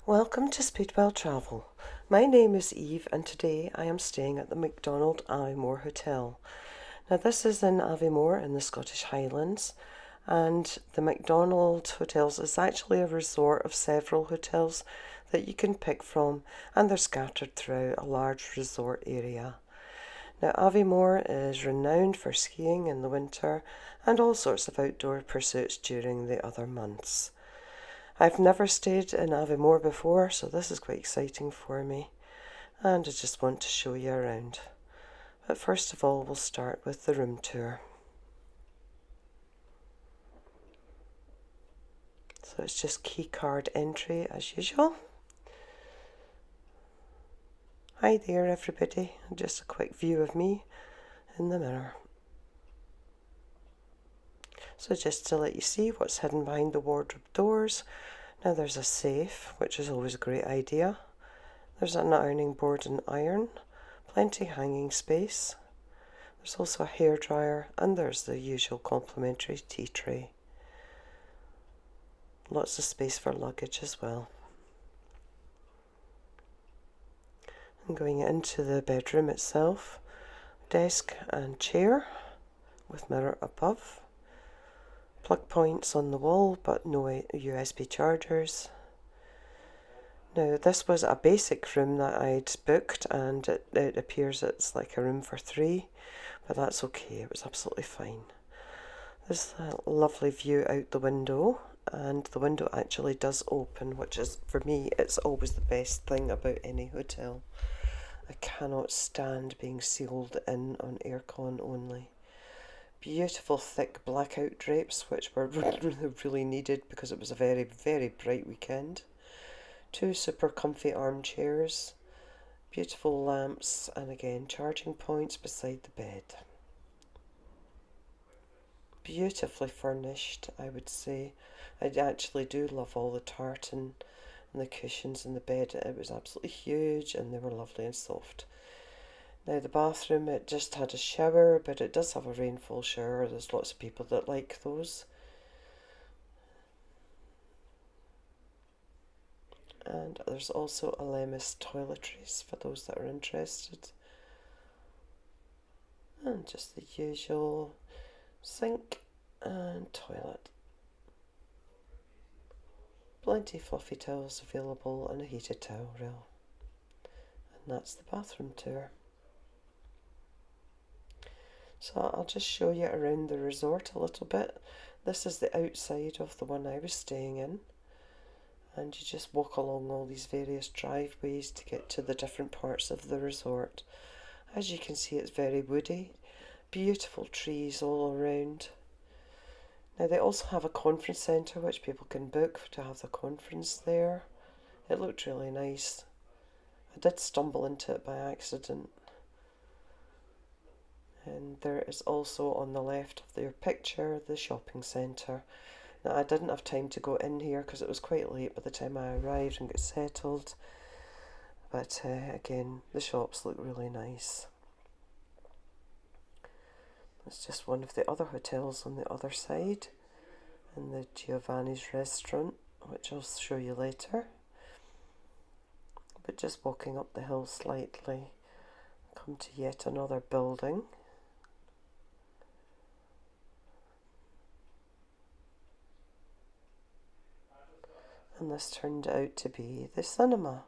Welcome to Speedwell Travel. My name is Eve and today I am staying at the MacDonald Aviemore Hotel. Now this is in Aviemore in the Scottish Highlands, and the MacDonald Hotels is actually a resort of several hotels that you can pick from, and they're scattered throughout a large resort area. Now Aviemore is renowned for skiing in the winter and all sorts of outdoor pursuits during the other months. I've never stayed in Aviemore before, so this is quite exciting for me, and I just want to show you around. But first of all, we'll start with the room tour. So it's just key card entry as usual. Hi there everybody, just a quick view of me in the mirror. So just to let you see what's hidden behind the wardrobe doors. Now there's a safe, which is always a great idea. There's an ironing board and iron, plenty hanging space. There's also a hairdryer, and there's the usual complimentary tea tray. Lots of space for luggage as well. And going into the bedroom itself, desk and chair with mirror above. Plug points on the wall, but no USB chargers. Now this was a basic room that I'd booked, and it appears it's like a room for three, but that's okay, it was absolutely fine. There's a lovely view out the window, and the window actually does open, which is, for me, it's always the best thing about any hotel. I cannot stand being sealed in on aircon only. Beautiful thick blackout drapes, which were really needed because it was a very, very bright weekend. Two super comfy armchairs, beautiful lamps, and again charging points beside the bed. Beautifully furnished, I would say. I actually do love all the tartan and the cushions in the bed. It was absolutely huge and they were lovely and soft. Now the bathroom, it just had a shower, but it does have a rainfall shower. There's lots of people that like those. And there's also a Lemus toiletries for those that are interested. And just the usual sink and toilet. Plenty fluffy towels available and a heated towel rail. And that's the bathroom tour. So I'll just show you around the resort a little bit. This is the outside of the one I was staying in. And you just walk along all these various driveways to get to the different parts of the resort. As you can see, it's very woody. Beautiful trees all around. Now they also have a conference centre which people can book to have the conference there. It looked really nice. I did stumble into it by accident. And there is also on the left of their picture the shopping centre. Now I didn't have time to go in here because it was quite late by the time I arrived and got settled. But again, the shops look really nice. It's just one of the other hotels on the other side, and the Giovanni's restaurant, which I'll show you later. But just walking up the hill slightly, come to yet another building. And this turned out to be the cinema.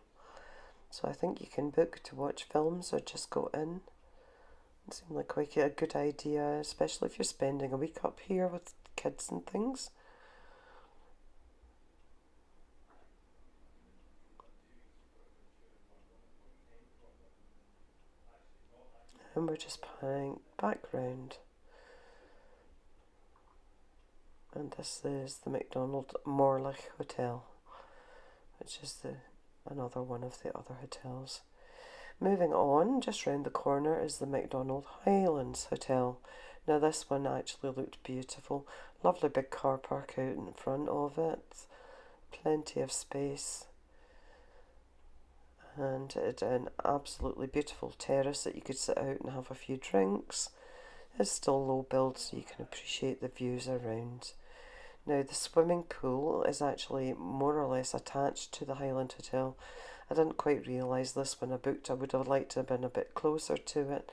So I think you can book to watch films or just go in. It seemed like quite a good idea, especially if you're spending a week up here with kids and things. And we're just playing background. And this is the MacDonald Morlich Hotel, which is another one of the other hotels. Moving on, just round the corner is the MacDonald Highlands Hotel. Now this one actually looked beautiful. Lovely big car park out in front of it. Plenty of space. And it an absolutely beautiful terrace that you could sit out and have a few drinks. It's still low build, so you can appreciate the views around. Now the swimming pool is actually more or less attached to the Highland Hotel. I didn't quite realise this when I booked. I would have liked to have been a bit closer to it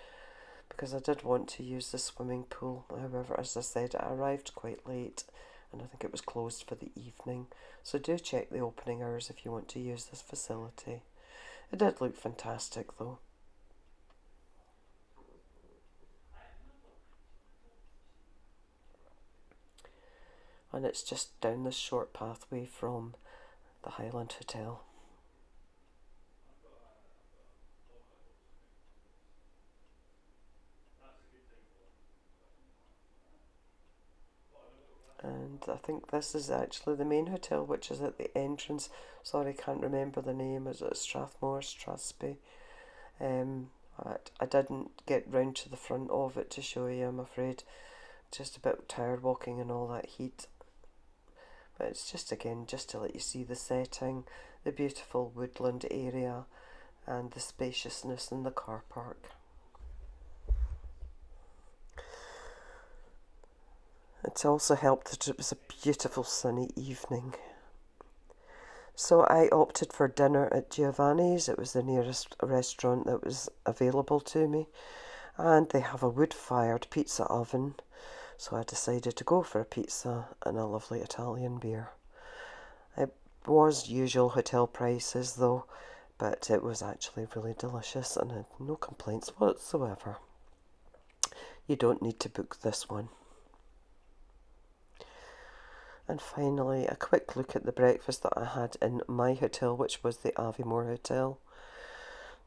because I did want to use the swimming pool. However, as I said, I arrived quite late and I think it was closed for the evening. So do check the opening hours if you want to use this facility. It did look fantastic though. And it's just down this short pathway from the Highland Hotel. And I think this is actually the main hotel, which is at the entrance. Sorry, can't remember the name. Is it Strathmore, Strathspey? I didn't get round to the front of it to show you, I'm afraid. Just a bit tired walking in all that heat. But it's just, again, just to let you see the setting, the beautiful woodland area, and the spaciousness in the car park. It also helped that it was a beautiful sunny evening. So I opted for dinner at Giovanni's. It was the nearest restaurant that was available to me. And they have a wood-fired pizza oven. So I decided to go for a pizza and a lovely Italian beer. It was usual hotel prices though, but it was actually really delicious and I had no complaints whatsoever. You don't need to book this one. And finally, a quick look at the breakfast that I had in my hotel, which was the Aviemore Hotel.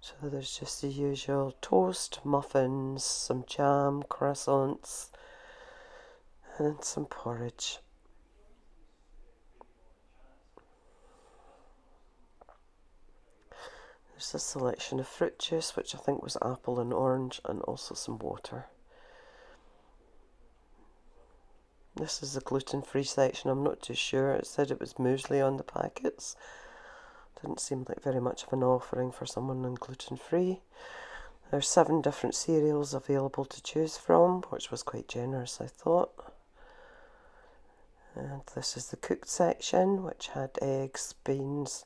So there's just the usual toast, muffins, some jam, croissants, and some porridge. There's a selection of fruit juice, which I think was apple and orange, and also some water. This is the gluten-free section. I'm not too sure. It said it was muesli on the packets. Didn't seem like very much of an offering for someone on gluten-free. There's 7 different cereals available to choose from, which was quite generous, I thought. And this is the cooked section, which had eggs, beans,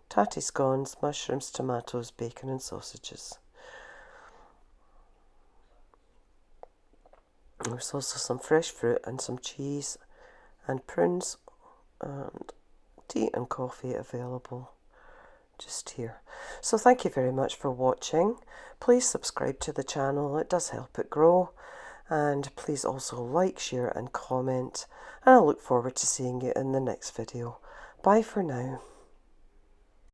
tatty scones, mushrooms, tomatoes, bacon and sausages. There's also some fresh fruit and some cheese and prunes and tea and coffee available just here. So thank you very much for watching. Please subscribe to the channel, it does help it grow. And please also like, share and comment. And I look forward to seeing you in the next video. Bye for now.